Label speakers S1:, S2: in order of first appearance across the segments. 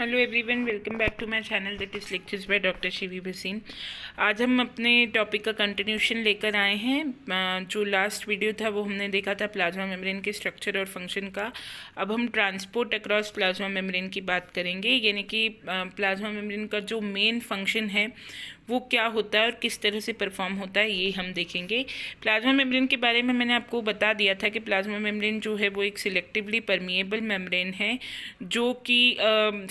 S1: Hello everyone, welcome back to my channel that is lectures by doctor Shivi Bhasin. आज हम अपने topic का continuation लेकर आए हैं। जो लास्ट वीडियो था वो हमने देखा था प्लाज्मा मेम्ब्रेन के स्ट्रक्चर और फंक्शन का। अब हम ट्रांसपोर्ट अक्रॉस प्लाज्मा मेम्ब्रेन की बात करेंगे, यानी कि प्लाज्मा मेम्ब्रेन का जो मेन फंक्शन है वो क्या होता है और किस तरह से परफॉर्म होता है, ये हम देखेंगे। प्लाज्मा मेम्ब्रेन के बारे में मैंने आपको बता दिया था कि प्लाज्मा मेम्ब्रेन जो है वो एक सिलेक्टिवली परमिएबल मेम्ब्रेन है जो कि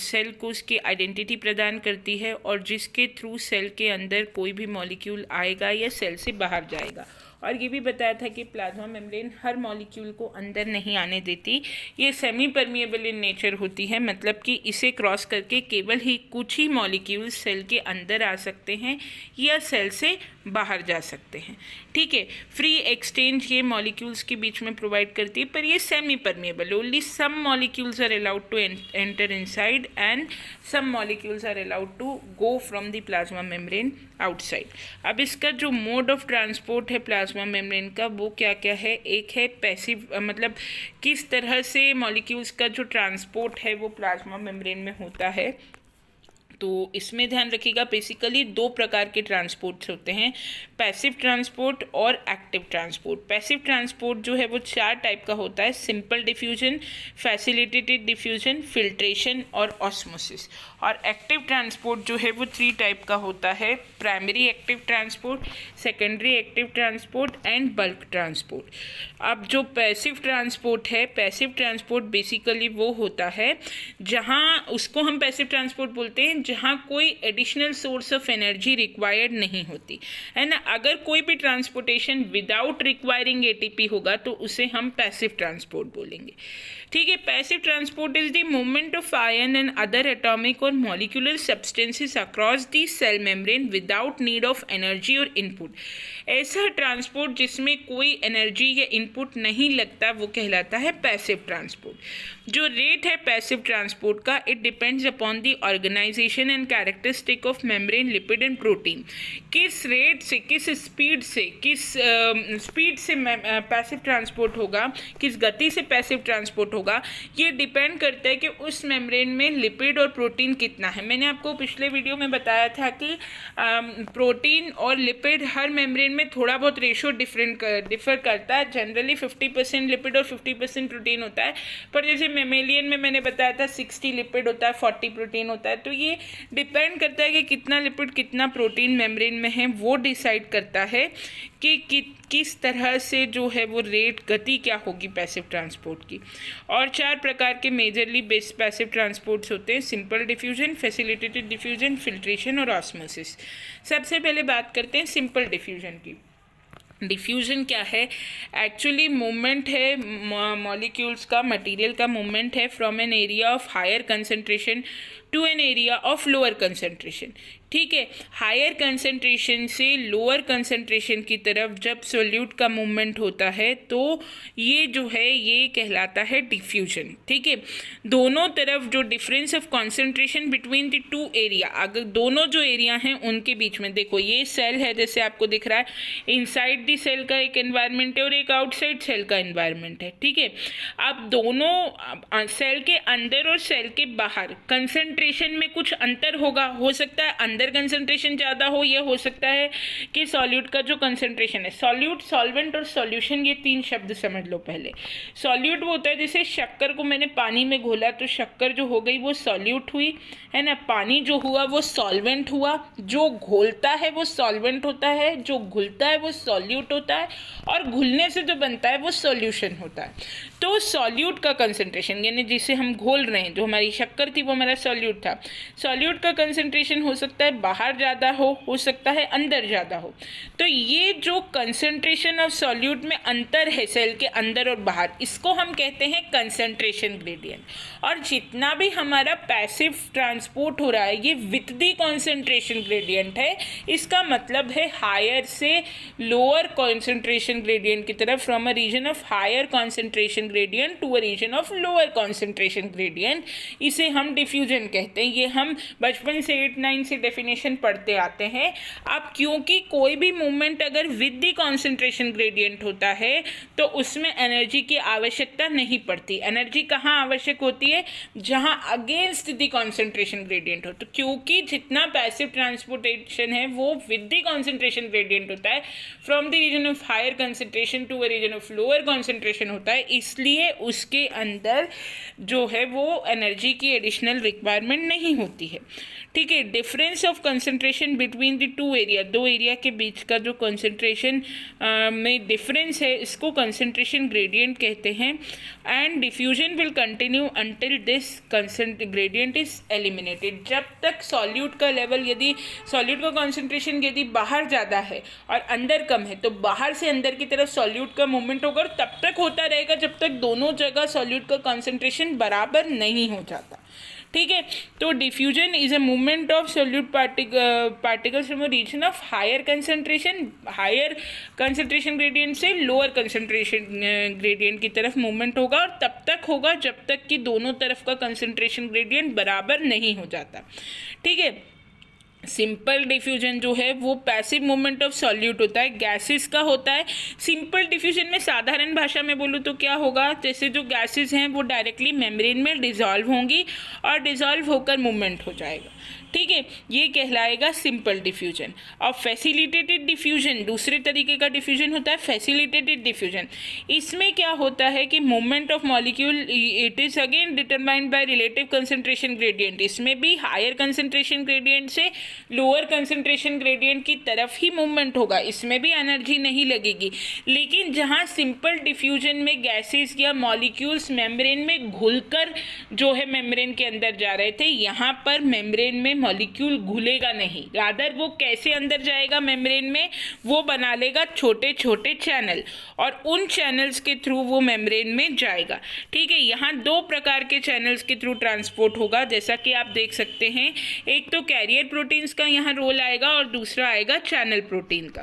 S1: सेल को उसकी आइडेंटिटी प्रदान करती है और जिसके थ्रू सेल के अंदर कोई भी मॉलिक्यूल आएगा या सेल से बाहर जाएगा। और ये भी बताया था कि प्लाज्मा मेम्ब्रेन हर मॉलिक्यूल को अंदर नहीं आने देती, ये सेमी परमिएबल इन नेचर होती है, मतलब कि इसे क्रॉस करके केवल ही कुछ ही मॉलिक्यूल्स सेल के अंदर आ सकते हैं या सेल से बाहर जा सकते हैं। ठीक है, फ्री एक्सचेंज ये मॉलिक्यूल्स के बीच में प्रोवाइड करती है, पर ये semi permeable, only some molecules are allowed to enter inside and some molecules are allowed to go from the plasma membrane outside. अब इसका जो मोड ऑफ ट्रांसपोर्ट है प्लाज्मा मेम्ब्रेन का वो क्या क्या है। एक है पैसिव, मतलब किस तरह से मॉलिक्यूल्स का जो ट्रांसपोर्ट है वो प्लाज्मा मेम्ब्रेन में होता है। तो इसमें ध्यान रखिएगा, बेसिकली दो प्रकार के ट्रांसपोर्ट्स होते हैं, पैसिव ट्रांसपोर्ट और एक्टिव ट्रांसपोर्ट। पैसिव ट्रांसपोर्ट जो है वो 4 टाइप का होता है, simple diffusion, facilitated diffusion, filtration और ऑस्मोसिस। और एक्टिव ट्रांसपोर्ट जो है वो 3 टाइप का होता है, primary active transport, secondary active transport and bulk transport. अब जो पैसिव ट्रांसपोर्ट है, पैसिव ट्रांसपोर्ट बेसिकली वो होता है जहाँ, उसको हम पैसिव ट्रांसपोर्ट बोलते हैं जहाँ कोई additional source of energy required नहीं होती है ना। अगर कोई भी ट्रांसपोर्टेशन विदाउट रिक्वायरिंग एटीपी होगा तो उसे हम पैसिव ट्रांसपोर्ट बोलेंगे। ठीक है, passive transport is the movement of ion and other atomic और molecular substances across the cell membrane without need of energy और इनपुट। ऐसा ट्रांसपोर्ट जिसमें कोई एनर्जी या इनपुट नहीं लगता वो कहलाता है पैसिव ट्रांसपोर्ट। जो रेट है पैसिव ट्रांसपोर्ट का, it depends upon the organisation and characteristic of membrane lipid and protein. किस रेट से, किस स्पीड से पैसिव ट्रांसपोर्ट होगा, किस गति से पैसिव ट्रांसपोर्ट होगा, ये डिपेंड करता है कि उस मेम्ब्रेन में लिपिड और प्रोटीन कितना है। मैंने आपको पिछले वीडियो में बताया था कि प्रोटीन और लिपिड हर मेम्ब्रेन में थोड़ा बहुत रेशो डिफर करता है। जनरली 50% लिपिड और 50% प्रोटीन होता है, पर जैसे मेमेलियन में मैंने बताया था 60 लिपिड होता है, 40 प्रोटीन होता है। तो ये डिपेंड करता है कि कितना लिपिड कितना प्रोटीन मेम्ब्रेन में है, वो डिसाइड करता है कि किस तरह से जो है वो रेट, गति क्या होगी पैसिव ट्रांसपोर्ट की। और 4 प्रकार के मेजरली बेस्ड पैसिव ट्रांसपोर्ट्स होते हैं, simple diffusion, facilitated diffusion, filtration और ऑस्मोसिस। सबसे पहले बात करते हैं सिंपल डिफ्यूजन की। डिफ्यूजन क्या है? एक्चुअली मूवमेंट है मॉलिक्यूल्स का, मटेरियल का मूवमेंट है from an area of higher concentration to an area of lower concentration. ठीक है, हायर कंसंट्रेशन से लोअर कंसंट्रेशन की तरफ जब सॉल्यूट का मूवमेंट होता है तो ये जो है ये कहलाता है डिफ्यूजन। ठीक है, दोनों तरफ जो difference of concentration between the 2 area, अगर दोनों जो एरिया हैं उनके बीच में, देखो ये सेल है जैसे आपको दिख रहा है, इनसाइड द सेल का एक एनवायरनमेंट है और एक आउटसाइड सेल का एनवायरनमेंट है। ठीक है, अब दोनों सेल के अंदर और सेल के बाहर कंसंट्रेशन में कुछ अंतर होगा, हो सकता है अंदर कंसंट्रेशन ज़्यादा हो, यह हो सकता है कि सॉल्यूट का जो कंसंट्रेशन है, सॉल्यूट, सॉल्वेंट और सॉल्यूशन, ये 3 शब्द समझ लो पहले। सॉल्यूट वो होता है जैसे शक्कर को मैंने पानी में घोला तो शक्कर जो हो गई वो सॉल्यूट हुई, है ना। पानी जो हुआ वो सॉल्वेंट हुआ, जो घोलता है वो सॉल्वेंट होता है, जो घुलता है वो सॉल्यूट होता है, और घुलने से जो बनता है वो सॉल्यूशन होता है। तो सॉल्यूट का कंसंट्रेशन, यानी जिसे हम घोल रहे हैं, जो हमारी शक्कर थी वो हमारा सॉल्यूट था, सॉल्यूट का कंसंट्रेशन हो सकता है बाहर ज़्यादा हो सकता है अंदर ज़्यादा हो। तो ये जो कंसंट्रेशन ऑफ सॉल्यूट में अंतर है सेल के अंदर और बाहर, इसको हम कहते हैं कंसंट्रेशन ग्रेडियंट। और जितना भी हमारा पैसिव ट्रांसपोर्ट हो रहा है ये विथ द कंसंट्रेशन ग्रेडियंट है, इसका मतलब है हायर से लोअर कंसंट्रेशन ग्रेडियंट की तरफ, from a region of higher concentration gradient to a region of lower concentration gradient, इसे हम डिफ्यूजन कहते हैं। ये हम बचपन से 8-9 से डेफिनेशन पढ़ते आते हैं। अब क्योंकि कोई भी मूवमेंट अगर विद द कॉन्सेंट्रेशन ग्रेडियंट होता है तो उसमें एनर्जी की आवश्यकता नहीं पड़ती। एनर्जी कहाँ आवश्यक होती है? जहाँ अगेंस्ट द कॉन्सेंट्रेशन ग्रेडियंट हो। तो क्योंकि जितना पैसिव ट्रांसपोर्टेशन है वो विद द कॉन्सेंट्रेशन ग्रेडियंट होता है, from the region of higher concentration to a region of lower concentration होता है, इसलिए उसके अंदर जो है वो एनर्जी की एडिशनल रिक्वायरमेंट नहीं होती है। ठीक है, difference of concentration between the two area, दो एरिया के बीच का जो कंसेंट्रेशन में डिफरेंस है इसको कंसेंट्रेशन ग्रेडियंट कहते हैं। And diffusion will continue until this gradient is eliminated. जब तक सॉल्यूट का लेवल, यदि सॉल्यूट का कंसेंट्रेशन यदि बाहर ज़्यादा है और अंदर कम है तो बाहर से अंदर की तरफ सॉल्यूट का मूवमेंट होगा, और तब तक होता रहेगा जब तक दोनों जगह सॉल्यूट का कंसेंट्रेशन बराबर नहीं हो जाता। ठीक है, तो diffusion is a movement of solute particles from a region of higher concentration gradient से लोअर कंसेंट्रेशन ग्रेडियंट की तरफ मूवमेंट होगा, और तब तक होगा जब तक कि दोनों तरफ का कंसेंट्रेशन ग्रेडियंट बराबर नहीं हो जाता। ठीक है, सिंपल डिफ्यूजन जो है वो पैसिव मूवमेंट ऑफ सॉल्यूट होता है, गैसेस का होता है। सिंपल डिफ्यूजन में साधारण भाषा में बोलूँ तो क्या होगा, जैसे जो गैसेस हैं वो डायरेक्टली मेम्ब्रेन में डिसॉल्व होंगी और डिसॉल्व होकर मूवमेंट हो जाएगा। ठीक है, ये कहलाएगा सिंपल डिफ्यूजन। और फैसिलिटेटेड डिफ्यूजन, दूसरे तरीके का डिफ्यूजन होता है फैसिलिटेटेड डिफ्यूजन। इसमें क्या होता है कि movement of molecule it is again determined by relative concentration gradient. इसमें भी हायर कंसेंट्रेशन ग्रेडियंट से लोअर कंसेंट्रेशन ग्रेडियंट की तरफ ही मूवमेंट होगा, इसमें भी एनर्जी नहीं लगेगी। लेकिन जहाँ सिंपल डिफ्यूजन में गैसेस या मॉलिक्यूल्स मेम्ब्रेन में घुलकर जो है मेम्ब्रेन के अंदर जा रहे थे, यहाँ पर मेम्ब्रेन में मॉलिक्यूल घुलेगा नहीं, रादर वो कैसे अंदर जाएगा मेम्ब्रेन में, वो बना लेगा छोटे छोटे चैनल और उन चैनल्स के थ्रू वो मेम्ब्रेन में जाएगा। ठीक है, यहाँ दो प्रकार के चैनल्स के थ्रू ट्रांसपोर्ट होगा, जैसा कि आप देख सकते हैं। एक तो कैरियर प्रोटीन्स का यहाँ रोल आएगा और दूसरा आएगा चैनल प्रोटीन का।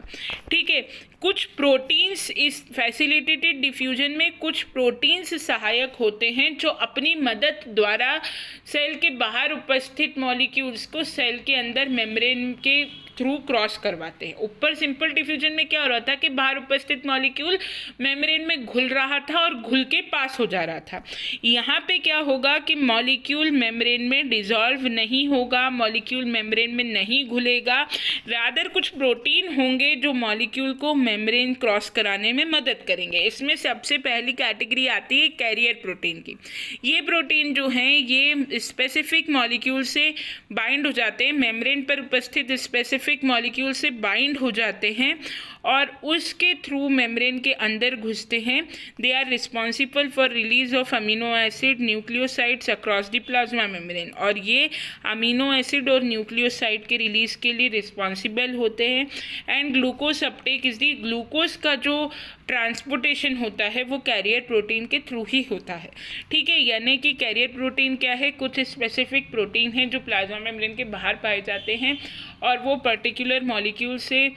S1: ठीक है, कुछ प्रोटीन्स इस फैसिलिटेटेड डिफ्यूजन में कुछ प्रोटीन्स सहायक होते हैं जो अपनी मदद द्वारा सेल के बाहर उपस्थित मॉलिक्यूल्स को सेल के अंदर मेम्ब्रेन के थ्रू क्रॉस करवाते हैं। ऊपर सिंपल डिफ्यूजन में क्या हो रहा था कि बाहर उपस्थित मॉलिक्यूल मेम्ब्रेन में घुल रहा था और घुल के पास हो जा रहा था। यहाँ पे क्या होगा कि मॉलिक्यूल मेम्ब्रेन में डिसॉल्व नहीं होगा, मॉलिक्यूल मेम्ब्रेन में नहीं घुलेगा, रादर कुछ प्रोटीन होंगे जो मॉलिक्यूल को मेम्ब्रेन क्रॉस कराने में मदद करेंगे। इसमें सबसे पहली कैटेगरी आती है कैरियर प्रोटीन की। ये प्रोटीन जो हैं ये स्पेसिफिक मॉलिक्यूल से बाइंड हो जाते हैं, मेम्ब्रेन पर उपस्थित स्पेसिफिक मॉलिक्यूल से बाइंड हो जाते हैं और उसके थ्रू मेम्ब्रेन के अंदर घुसते हैं। They are responsible for release of amino acid nucleosides across the plasma membrane, और ये अमीनो एसिड और न्यूक्लियोसाइड के रिलीज के लिए रिस्पॉन्सिबल होते हैं। And glucose uptake is the, glucose का जो ट्रांसपोर्टेशन होता है वो कैरियर प्रोटीन के थ्रू ही होता है। ठीक है, यानी कि कैरियर प्रोटीन क्या है, कुछ स्पेसिफिक प्रोटीन हैं जो प्लाज्मा मेम्ब्रेन के बाहर पाए जाते हैं और वो पर्टिकुलर मॉलिक्यूल से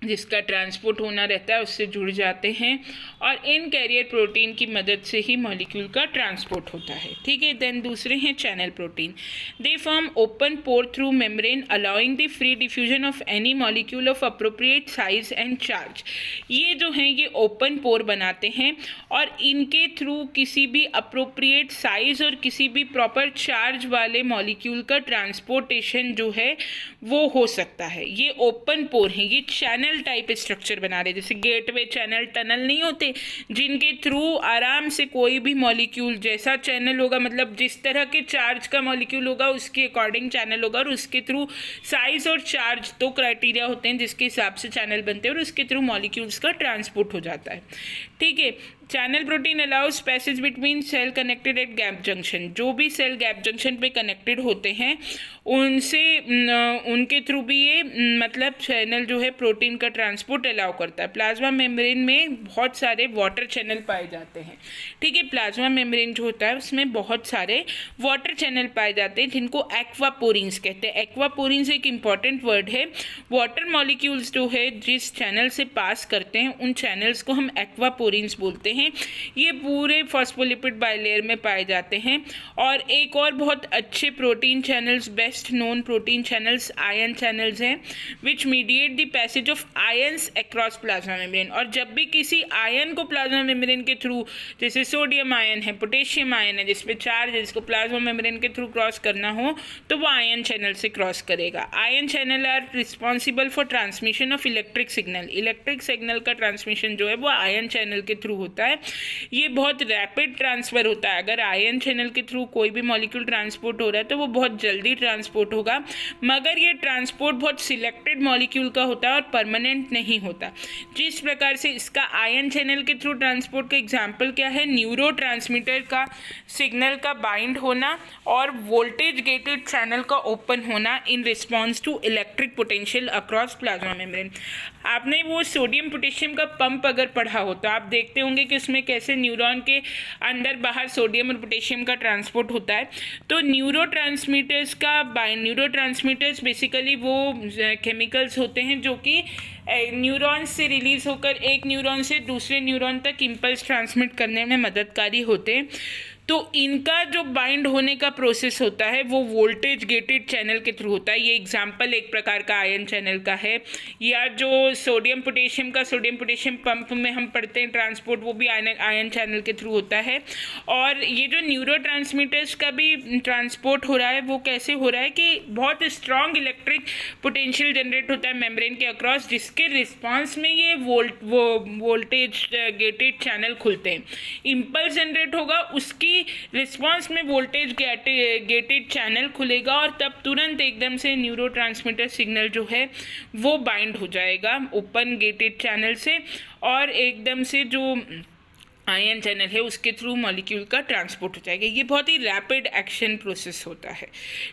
S1: जिसका ट्रांसपोर्ट होना रहता है उससे जुड़ जाते हैं और इन कैरियर प्रोटीन की मदद से ही मॉलिक्यूल का ट्रांसपोर्ट होता है। ठीक है, देन दूसरे हैं channel protein. They form open pore through membrane allowing the free diffusion of any molecule of appropriate size and charge. ये जो हैं ये ओपन पोर बनाते हैं और इनके थ्रू किसी भी अप्रोप्रिएट साइज और किसी भी प्रॉपर चार्ज वाले मॉलिक्यूल का ट्रांसपोर्टेशन जो है वो हो सकता है। ये ओपन पोर हैं, ये चैनल टाइप स्ट्रक्चर बना रहे, जैसे गेटवे चैनल टनल नहीं होते जिनके थ्रू आराम से कोई भी मॉलिक्यूल, जैसा चैनल होगा मतलब जिस तरह के चार्ज का मॉलिक्यूल होगा उसके अकॉर्डिंग चैनल होगा और उसके थ्रू साइज और चार्ज दो क्राइटेरिया होते हैं जिसके हिसाब से चैनल बनते हैं और उसके थ्रू मॉलिक्यूल्स का ट्रांसपोर्ट हो जाता है। ठीक है, channel protein allows passage between cell connected at gap junction. जो भी सेल गैप जंक्शन पे कनेक्टेड होते हैं उनसे उनके थ्रू भी ये मतलब चैनल जो है प्रोटीन का ट्रांसपोर्ट अलाउ करता है। प्लाज्मा मेम्ब्रेन में बहुत सारे वाटर चैनल पाए जाते हैं। ठीक है, प्लाज्मा मेम्ब्रेन जो होता है उसमें बहुत सारे वाटर चैनल पाए जाते हैं जिनको एक्वापोरिन्स कहते हैं। एक्वापोरिन्स एक इम्पॉर्टेंट वर्ड है। वाटर मॉलिक्यूल्स जो है जिस चैनल से पास करते हैं उन चैनल्स को हम एक्वापोरिन्स बोलते हैं। हैं, ये पूरे फॉस्फोलिपिड बाइलेयर में पाए जाते हैं। और एक और बहुत अच्छे protein channels, best known protein channels ion channels हैं, which mediate the passage of ions across plasma membrane. और जब भी किसी आयन को प्लाज्मा मेम्ब्रेन के थ्रू, जैसे सोडियम आयन है, पोटेशियम आयन है, जिसपे चार्ज है, जिसको प्लाज्मा मेम्ब्रेन के थ्रू क्रॉस करना हो, तो वो आयन चैनल से क्रॉस करेगा। Ion channel are responsible for transmission of electric signal. Electric signal का ट्रांसमिशन जो है वो आयन चैनल के थ्रू होता है। ये बहुत रैपिड ट्रांसफ़र होता है। अगर आयन चैनल के थ्रू कोई भी मॉलिक्यूल ट्रांसपोर्ट हो रहा है तो वो बहुत जल्दी ट्रांसपोर्ट होगा, मगर ये ट्रांसपोर्ट बहुत सिलेक्टेड मॉलिक्यूल का होता है और परमानेंट नहीं होता। जिस प्रकार से इसका आयन चैनल के थ्रू ट्रांसपोर्ट का एग्जाम्पल क्या है, न्यूरो ट्रांसमीटर का सिग्नल का बाइंड होना और वोल्टेज गेटेड चैनल का ओपन होना in response to electric potential across plasma membrane. आपने वो सोडियम पोटेशियम का पंप अगर पढ़ा हो तो आप देखते होंगे कि उसमें कैसे न्यूरॉन के अंदर बाहर सोडियम और पोटेशियम का ट्रांसपोर्ट होता है। तो न्यूरो ट्रांसमीटर्स बेसिकली वो केमिकल्स होते हैं जो कि न्यूरॉन से रिलीज होकर एक न्यूरॉन से दूसरे न्यूरॉन तक इम्पल्स ट्रांसमिट करने में मददगारी होते हैं। तो इनका जो बाइंड होने का प्रोसेस होता है वो वोल्टेज गेटेड चैनल के थ्रू होता है। ये एग्जाम्पल एक प्रकार का आयन चैनल का है। या जो सोडियम पोटेशियम पंप में हम पढ़ते हैं ट्रांसपोर्ट, वो भी आयन चैनल के थ्रू होता है। और ये जो न्यूरो ट्रांसमीटर्स का भी ट्रांसपोर्ट हो रहा है वो कैसे हो रहा है कि बहुत स्ट्रॉन्ग इलेक्ट्रिक पोटेंशियल जनरेट होता है मेम्ब्रेन के अक्रॉस, जिसके रिस्पॉन्स में ये वोल्टेज गेटेड चैनल खुलते हैं। इम्पल्स जनरेट होगा, उसकी रिस्पांस में वोल्टेज गेटेड चैनल खुलेगा और तब तुरंत एकदम से न्यूरोट्रांसमीटर सिग्नल जो है वो बाइंड हो जाएगा ओपन गेटेड चैनल से, और एकदम से जो आयन चैनल है उसके थ्रू मॉलिक्यूल का ट्रांसपोर्ट हो जाएगा। ये बहुत ही रैपिड एक्शन प्रोसेस होता है।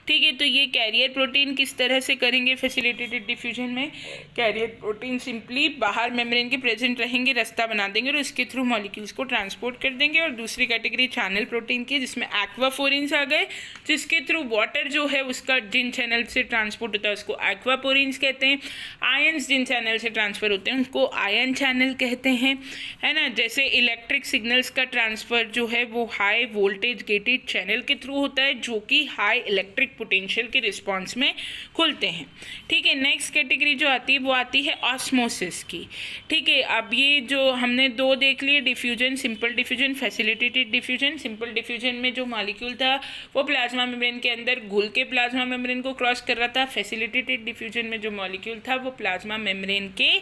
S1: ठीक है, तो ये कैरियर प्रोटीन किस तरह से करेंगे फैसिलिटेटेड डिफ्यूजन में। कैरियर प्रोटीन सिंपली बाहर मेम्ब्रेन के प्रेजेंट रहेंगे, रास्ता बना देंगे और इसके थ्रू मॉलिक्यूल्स को ट्रांसपोर्ट कर देंगे। और दूसरी कैटेगरी चैनल प्रोटीन की, जिसमें एक्वापोरिन्स आ गए, जिसके थ्रू वाटर जो है उसका जिन चैनल से ट्रांसपोर्ट होता है उसको एक्वापोरिन्स कहते हैं। आयन्स जिन चैनल से ट्रांसफर होते हैं उनको आयन चैनल कहते हैं, है ना। जैसे इलेक्ट्रिक सिग्नल्स का ट्रांसफ़र जो है वो हाई वोल्टेज गेटेड चैनल के थ्रू होता है, जो कि हाई इलेक्ट्रिक पोटेंशियल के रिस्पांस में खुलते हैं। ठीक है, नेक्स्ट कैटेगरी जो आती है वो आती है ऑस्मोसिस की। ठीक है, अब ये जो हमने दो देख लिए, diffusion, simple diffusion, facilitated diffusion. Simple diffusion में जो मॉलिक्यूल था वो प्लाज्मा मेम्ब्रेन के अंदर घुल के प्लाज्मा मेम्ब्रेन को क्रॉस कर रहा था। फैसिलिटेटेड डिफ्यूजन में जो मॉलिक्यूल था वो प्लाज्मा मेम्ब्रेन के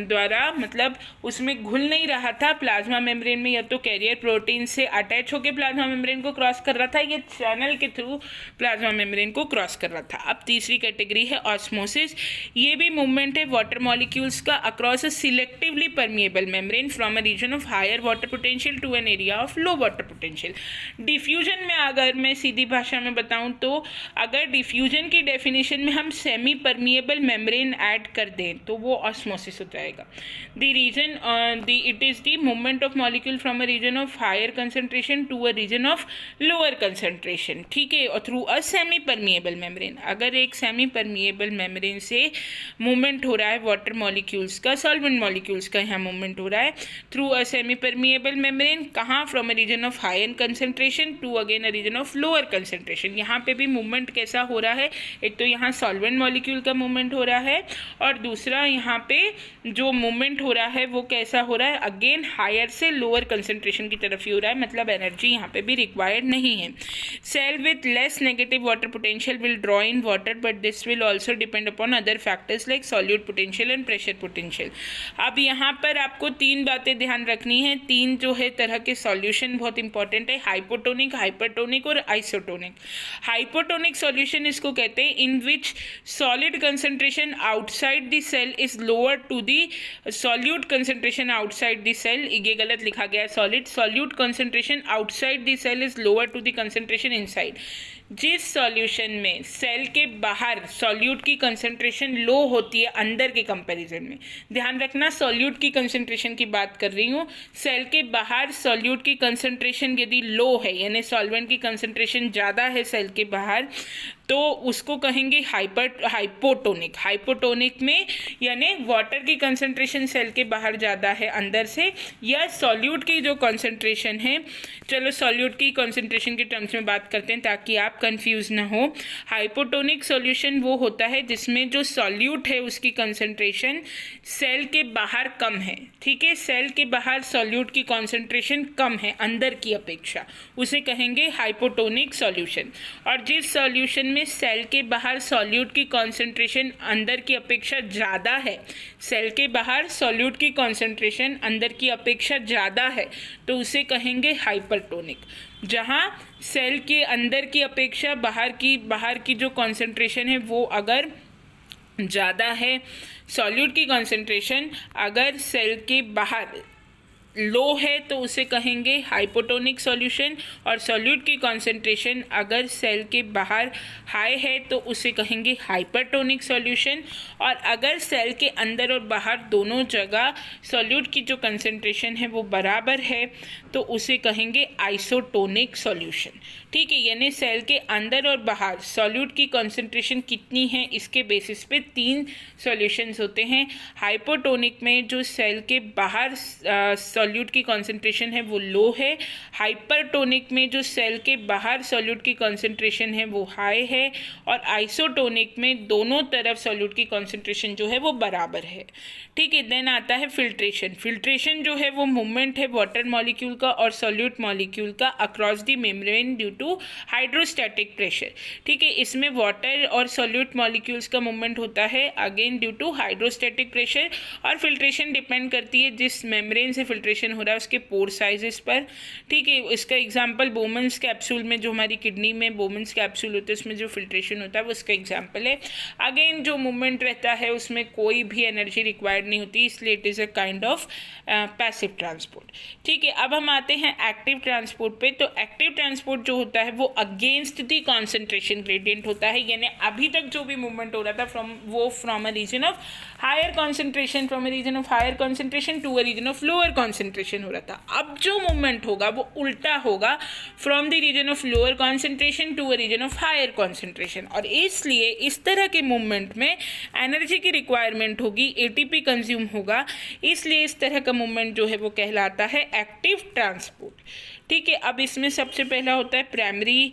S1: द्वारा मतलब उसमें घुल नहीं रहा था प्लाज्मा मेम्ब्रेन में, या तो कैरियर प्रोटीन से अटैच होकर प्लाज्मा मेम्ब्रेन को क्रॉस कर रहा था या चैनल के थ्रू प्लाज्मा मेम्ब्रेन को क्रॉस कर रहा था। अब तीसरी कैटेगरी है ऑस्मोसिस। ये भी मूवमेंट है वाटर मॉलिक्यूल्स का across a selectively permeable membrane from a region of higher water potential to an area of low water potential. Diffusion में अगर मैं सीधी भाषा में बताऊं तो अगर डिफ्यूजन की डेफिनेशन में हम सेमी परमिएबल मेम्ब्रेन ऐड कर दें तो वो ऑस्मोसिस हो जाएगा। It is the movement of molecule from a region of higher concentration to a region of lower concentration। ठीक है, और through a semi permeable membrane. अगर एक सेमी परमिएबल मेम्ब्रेन से मूवमेंट हो रहा है वाटर मॉलिक्यूल्स का, सॉल्वेंट मॉलिक्यूल्स का यहाँ मूवमेंट हो रहा है through a semi permeable membrane, कहाँ, from a region of higher concentration to again a region of lower concentration. यहाँ पे भी मूवमेंट कैसा हो रहा है, एक तो यहाँ सॉल्वेंट मॉलिक्यूल का मूवमेंट हो रहा है और दूसरा यहाँ पे जो मूवमेंट हो रहा है वो कैसा हो रहा है, अगेन हायर से लोअर कंसंट्रेशन की तरफ ही हो रहा है, मतलब एनर्जी यहाँ पे भी रिक्वायर्ड नहीं है। Cell with less negative water potential will draw in water, but this will also depend upon other factors like solute potential and pressure potential. अब यहाँ पर आपको तीन बातें ध्यान रखनी है, तीन जो है तरह के सॉल्यूशन बहुत इंपॉर्टेंट है, हाइपोटोनिक, हाइपरटोनिक और आइसोटोनिक। हाइपोटोनिक सॉल्यूशन इसको कहते हैं in which solid concentration outside the cell is lower to the solute concentration outside the cell. ये गलत लिखा गया है, solute concentration outside the cell is lower to the concentration inside. जिस सॉल्यूशन में सेल के बाहर सॉल्यूट की कंसंट्रेशन लो होती है अंदर के कंपैरिजन में, ध्यान रखना सॉल्यूट की कंसंट्रेशन की बात कर रही हूँ, सेल के बाहर सॉल्यूट की कंसंट्रेशन यदि लो है यानी सॉल्वेंट की कंसंट्रेशन ज़्यादा है सेल के बाहर, तो उसको कहेंगे हाइपोटोनिक। हाइपोटोनिक में यानी वाटर की कंसंट्रेशन सेल के बाहर ज़्यादा है अंदर से, या सॉल्यूट की जो कंसंट्रेशन है, चलो सॉल्यूट की कंसंट्रेशन के टर्म्स में बात करते हैं ताकि आप कंफ्यूज ना हो। हाइपोटोनिक सॉल्यूशन वो होता है जिसमें जो सॉल्यूट है उसकी कंसंट्रेशन सेल के बाहर कम है, ठीक है, सेल के बाहर सॉल्यूट की कंसंट्रेशन कम है अंदर की अपेक्षा, उसे कहेंगे हाइपोटोनिक सॉल्यूशन। और जिस सॉल्यूशन में सेल के बाहर सॉल्यूट की कंसंट्रेशन अंदर की अपेक्षा ज़्यादा है, सेल के बाहर सॉल्यूट की कंसंट्रेशन अंदर की अपेक्षा ज़्यादा है, तो उसे कहेंगे हाइपरटोनिक। जहाँ सेल के अंदर की अपेक्षा बाहर की जो कंसंट्रेशन है वो अगर ज़्यादा है, सॉल्यूट की कंसंट्रेशन अगर सेल के बाहर लो है तो उसे कहेंगे हाइपोटोनिक सॉल्यूशन, और सॉल्यूट की कंसंट्रेशन अगर सेल के बाहर हाई है तो उसे कहेंगे हाइपरटोनिक सॉल्यूशन। और अगर सेल के अंदर और बाहर दोनों जगह सॉल्यूट की जो कंसंट्रेशन है वो बराबर है तो उसे कहेंगे आइसोटोनिक सॉल्यूशन, ठीक है। यानी सेल के अंदर और बाहर सॉल्यूट की कंसंट्रेशन कितनी है इसके बेसिस पे 3 सॉल्यूशंस होते हैं। हाइपोटोनिक में जो सेल के बाहर सॉल्यूट की कंसंट्रेशन है वो लो है, हाइपरटोनिक में जो सेल के बाहर सॉल्यूट की कंसंट्रेशन है वो हाई है, और आइसोटोनिक में दोनों तरफ सॉल्यूट की कंसंट्रेशन जो है वो बराबर है, ठीक है। देन आता है फिल्ट्रेशन। फिल्ट्रेशन जो है वो मूवमेंट है वाटर मॉलिक्यूल का और सॉल्यूट मॉलिक्यूल का across the membrane due to hydrostatic pressure, ठीक है। इसमें वाटर और सॉल्यूट मॉलिक्यूल्स का मूवमेंट होता है again due to hydrostatic pressure. और फिल्ट्रेशन डिपेंड करती है जिस मेम्ब्रेन से फिल्ट्रेशन हो रहा है उसके पोर साइजेस पर, ठीक है। इसका एग्जांपल बोमन्स कैप्सूल में, जो हमारी किडनी में बोमन्स कैप्सूल होते हैं उसमें जो फिल्ट्रेशन होता है वो उसका एग्जांपल है। अगेन जो मूवमेंट रहता है उसमें कोई भी एनर्जी रिक्वायर्ड नहीं होती, इसलिए it is a kind of passive transport, ठीक है। अब हम आते हैं एक्टिव ट्रांसपोर्ट पे। तो एक्टिव ट्रांसपोर्ट जो होता है वो अगेंस्ट द कॉन्सेंट्रेशन ग्रेडियंट होता है, यानी अभी तक जो भी मूवमेंट हो रहा था from a region of higher concentration to a region of lower concentration हो रहा था। अब जो मूवमेंट होगा वो उल्टा होगा, from the region of lower concentration to a region of higher concentration, और इसलिए इस तरह के मूवमेंट में एनर्जी की रिक्वायरमेंट होगी, एटीपी कंज्यूम होगा, इसलिए इस तरह का मूवमेंट जो है वो कहलाता है एक्टिव ट्रांसपोर्ट, ठीक है। अब इसमें सबसे पहला होता है प्राइमरी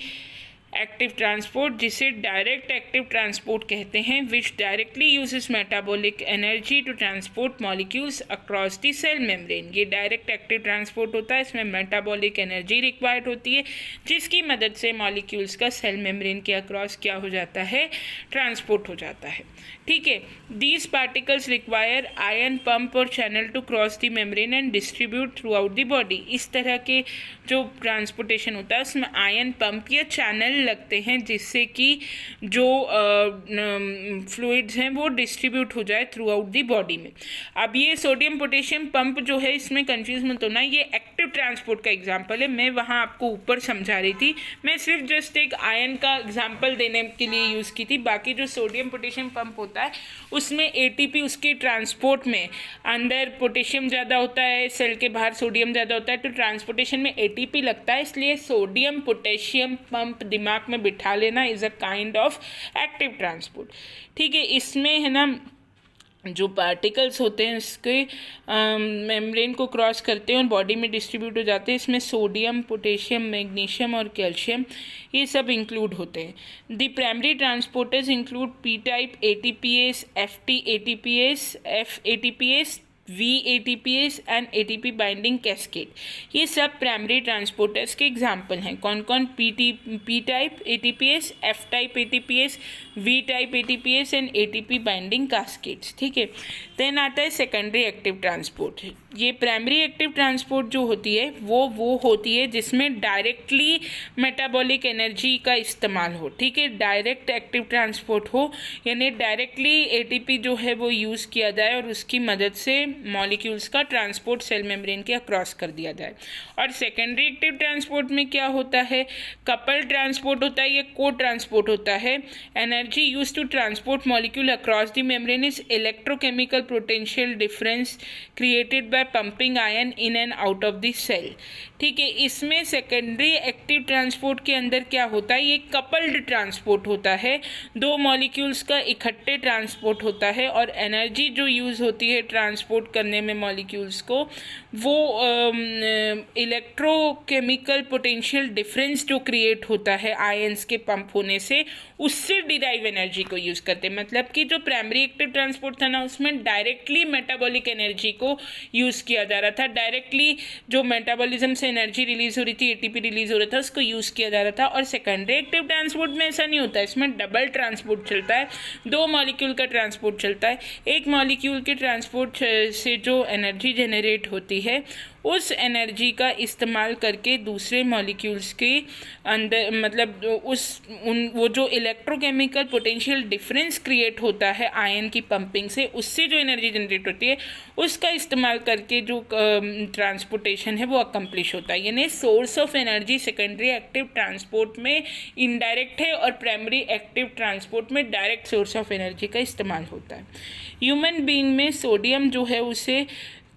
S1: एक्टिव ट्रांसपोर्ट, जिसे डायरेक्ट एक्टिव ट्रांसपोर्ट कहते हैं, which directly uses metabolic energy to transport molecules across the cell membrane. ये डायरेक्ट एक्टिव ट्रांसपोर्ट होता है, इसमें मेटाबॉलिक एनर्जी रिक्वायर्ड होती है जिसकी मदद से मॉलिक्यूल्स का सेल मेम्ब्रेन के अक्रॉस क्या हो जाता है, ट्रांसपोर्ट हो जाता है, ठीक है। These particles require ion pump और channel to cross the membrane and distribute throughout the body. इस तरह के जो ट्रांसपोर्टेशन होता है उसमें आयन पंप या चैनल लगते हैं जिससे कि जो फ्लूइड्स हैं वो डिस्ट्रीब्यूट हो जाए थ्रू आउट दी बॉडी में। अब ये सोडियम पोटेशियम पंप जो है इसमें कंफ्यूज मत होना, ये एक्टिव ट्रांसपोर्ट का एग्जांपल है, मैं वहाँ आपको ऊपर समझा रही थी, मैं सिर्फ जस्ट एक आयन का एग्जांपल देने के लिए यूज़ की थी। बाकी जो सोडियम पोटेशियम पंप होता है उसमें एटीपी उसके ट्रांसपोर्ट में, अंदर पोटेशियम ज़्यादा होता है, सेल के बाहर सोडियम ज़्यादा होता है, तो ट्रांसपोर्टेशन में एटीपी लगता है, इसलिए सोडियम पोटेशियम पंप दिमाग में बिठा लेना is a kind of active transport, ठीक है। इसमें है ना जो पार्टिकल्स होते हैं इसके मेम्ब्रेन को क्रॉस करते हैं और बॉडी में डिस्ट्रीब्यूट हो जाते हैं, इसमें सोडियम, पोटेशियम, मैग्नीशियम और कैल्शियम ये सब इंक्लूड होते हैं। The primary transporters include P type ATPase, FT ATPase, F ATPase, VATPase and ATP binding cascade, ये सब प्राइमरी ट्रांसपोर्टर्स के एग्जाम्पल हैं। कौन कौन? P type ATPase, F type ATPase, V type ATPase and ATP binding cascades, ठीक है। Then आता है सेकेंडरी एक्टिव ट्रांसपोर्ट। ये प्राइमरी एक्टिव ट्रांसपोर्ट जो होती है वो होती है जिसमें डायरेक्टली मेटाबॉलिक एनर्जी का इस्तेमाल हो, ठीक है। डायरेक्ट एक्टिव ट्रांसपोर्ट हो यानी डायरेक्टली ATP जो है वो यूज़ किया जाए और उसकी मदद से मॉलिक्यूल्स का ट्रांसपोर्ट सेल मेम्ब्रेन के अक्रॉस कर दिया जाए। और सेकेंडरी एक्टिव ट्रांसपोर्ट में क्या होता है, कपल ट्रांसपोर्ट होता है या को ट्रांसपोर्ट होता है। Energy use to transport molecule across the membrane is electrochemical potential difference created by pumping ion in and out of the cell. ठीक है, इसमें सेकेंडरी एक्टिव ट्रांसपोर्ट के अंदर क्या होता है, ये कपल्ड ट्रांसपोर्ट होता है, दो मॉलिक्यूल्स का इकट्ठे ट्रांसपोर्ट होता है और एनर्जी जो यूज़ होती है ट्रांसपोर्ट करने में मॉलिक्यूल्स को, वो इलेक्ट्रोकेमिकल पोटेंशियल डिफरेंस जो क्रिएट होता है आयंस के पंप होने से, उससे डिराइव एनर्जी को यूज़ करते हैं। मतलब कि जो प्राइमरी एक्टिव ट्रांसपोर्ट था ना, उसमें डायरेक्टली मेटाबॉलिक एनर्जी को यूज़ किया जा रहा था, डायरेक्टली जो मेटाबॉलिज्म से एनर्जी रिलीज हो रही थी, एटीपी रिलीज हो रहा था, उसको यूज़ किया जा रहा था। और सेकेंडरी एक्टिव ट्रांसपोर्ट में ऐसा नहीं होता है, इसमें डबल ट्रांसपोर्ट चलता है, दो मॉलिक्यूल का ट्रांसपोर्ट चलता है। एक मॉलिक्यूल के ट्रांसपोर्ट से जो एनर्जी जनरेट होती है, उस एनर्जी का इस्तेमाल करके दूसरे मॉलिक्यूल्स के अंदर, मतलब वो जो इलेक्ट्रोकेमिकल पोटेंशियल डिफरेंस क्रिएट होता है आयन की पंपिंग से, उससे जो एनर्जी जनरेट होती है, उसका इस्तेमाल करके जो ट्रांसपोर्टेशन है वो अकम्प्लिश होता है। यानी source of energy secondary active transport में इनडायरेक्ट है और प्राइमरी एक्टिव ट्रांसपोर्ट में डायरेक्ट सोर्स ऑफ एनर्जी का इस्तेमाल होता है। ह्यूमन बीइंग में सोडियम जो है उसे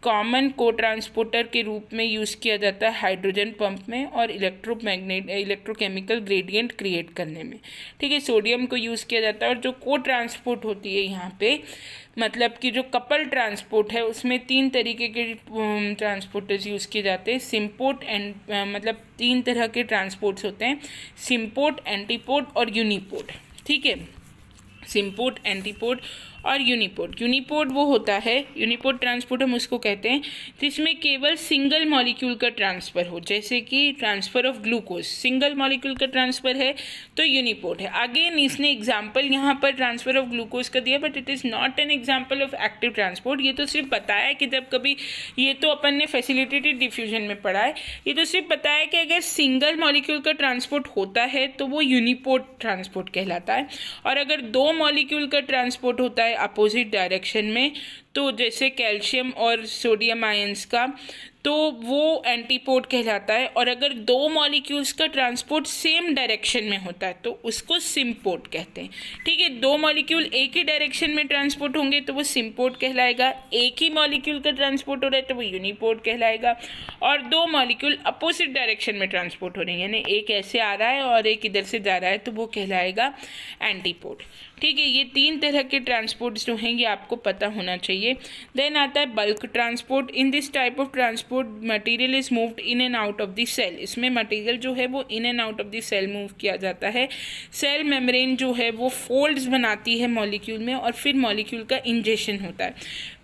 S1: कॉमन को ट्रांसपोर्टर के रूप में यूज़ किया जाता है हाइड्रोजन पंप में और इलेक्ट्रोकेमिकल ग्रेडियंट क्रिएट करने में। ठीक है, सोडियम को यूज़ किया जाता है। और जो को ट्रांसपोर्ट होती है यहाँ पे, मतलब कि जो कपल ट्रांसपोर्ट है, उसमें 3 तरीके के ट्रांसपोर्टर्स यूज़ किए जाते हैं। सिम्पोर्ट एंड मतलब 3 तरह के ट्रांसपोर्ट्स होते हैं, सिम्पोर्ट, एंटीपोर्ट और यूनिपोर्ट। ठीक है, सिम्पोर्ट, एंटीपोर्ट और यूनिपोर्ट। यूनिपोर्ट वो होता है, यूनिपोर्ट ट्रांसपोर्ट हम उसको कहते हैं जिसमें केवल सिंगल मॉलिक्यूल का ट्रांसफ़र हो, जैसे कि transfer of glucose, single molecule का ट्रांसफ़र है तो यूनिपोर्ट है। अगेन इसने एग्जांपल यहाँ पर ट्रांसफ़र ऑफ ग्लूकोज का दिया, but it is not an example of active transport. ये तो सिर्फ बताया कि जब कभी, ये तो अपन ने फैसिलिटेटेड डिफ्यूजन में पढ़ा है, ये तो सिर्फ बताया कि अगर सिंगल मॉलिक्यूल का ट्रांसपोर्ट होता है तो वो यूनिपोर्ट ट्रांसपोर्ट कहलाता है। और अगर दो मॉलिक्यूल का ट्रांसपोर्ट होता है अपोजिट डायरेक्शन में, तो जैसे कैल्शियम और सोडियम आयंस का, तो वो एंटीपोर्ट कहलाता है। और अगर दो मॉलिक्यूल्स का ट्रांसपोर्ट सेम डायरेक्शन में होता है तो उसको सिम्पोर्ट कहते हैं। ठीक है, दो मॉलिक्यूल एक ही डायरेक्शन में ट्रांसपोर्ट होंगे तो वो सिम्पोर्ट कहलाएगा, एक ही मॉलिक्यूल का ट्रांसपोर्ट हो रहा है तो वो यूनिपोर्ट कहलाएगा, और दो मॉलिक्यूल अपोजिट डायरेक्शन में ट्रांसपोर्ट हो रहे हैं, यानी एक ऐसे आ रहा है और एक इधर से जा रहा है, तो वो कहलाएगा एंटीपोर्ट। ठीक है, ये 3 तरह के ट्रांसपोर्ट्स जो हैं ये आपको पता होना चाहिए। देन आता है bulk transport. In this type of transport material is moved in and out of the cell. इसमें मटेरियल जो है वो in and out of the cell move किया जाता है। सेल मेम्ब्रेन जो है वो फोल्ड्स बनाती है मॉलिक्यूल में और फिर मॉलिक्यूल का इंजेक्शन होता है।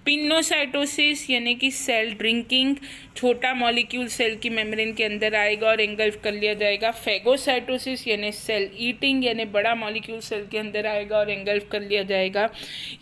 S1: पिनोसाइटोसिस यानी कि सेल ड्रिंकिंग, छोटा मॉलिक्यूल सेल की मेम्ब्रेन के अंदर आएगा और एंगल्फ कर लिया जाएगा। फेगोसाइटोसिस यानी सेल ईटिंग, यानी बड़ा मॉलिक्यूल सेल के अंदर आएगा और एंगल्फ कर लिया जाएगा।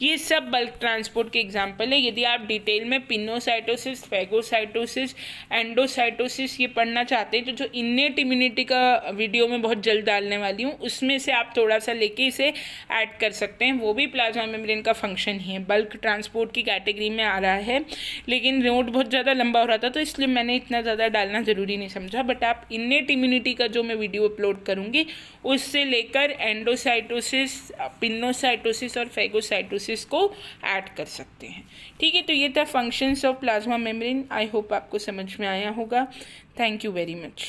S1: ये सब बल्क ट्रांसपोर्ट के एग्जांपल है। यदि आप डिटेल में पिनोसाइटोसिस, फेगोसाइटोसिस, एंडोसाइटोसिस ये पढ़ना चाहते हैं, तो जो इन्नेट इम्यूनिटी का वीडियो में बहुत जल्द डालने वाली हूँ, उसमें से आप थोड़ा सा लेके इसे ऐड कर सकते हैं। वो भी प्लाज्मा मेम्ब्रेन का फंक्शन ही है, बल्क ट्रांसपोर्ट की कैटेगरी में आ रहा है। लेकिन नोट बहुत ज़्यादा लंबा हो रहा था तो इसलिए मैंने इतना ज़्यादा डालना ज़रूरी नहीं समझा, बट आप इन्नेट इम्यूनिटी का जो मैं वीडियो अपलोड करूँगी उससे लेकर एंडोसाइटोसिस, पिनोसाइटोसिस और फेगोसाइटोसिस को ऐड कर सकते हैं। ठीक है, तो ये था functions of plasma membrane. I hope आपको समझ में आया होगा। Thank you very much.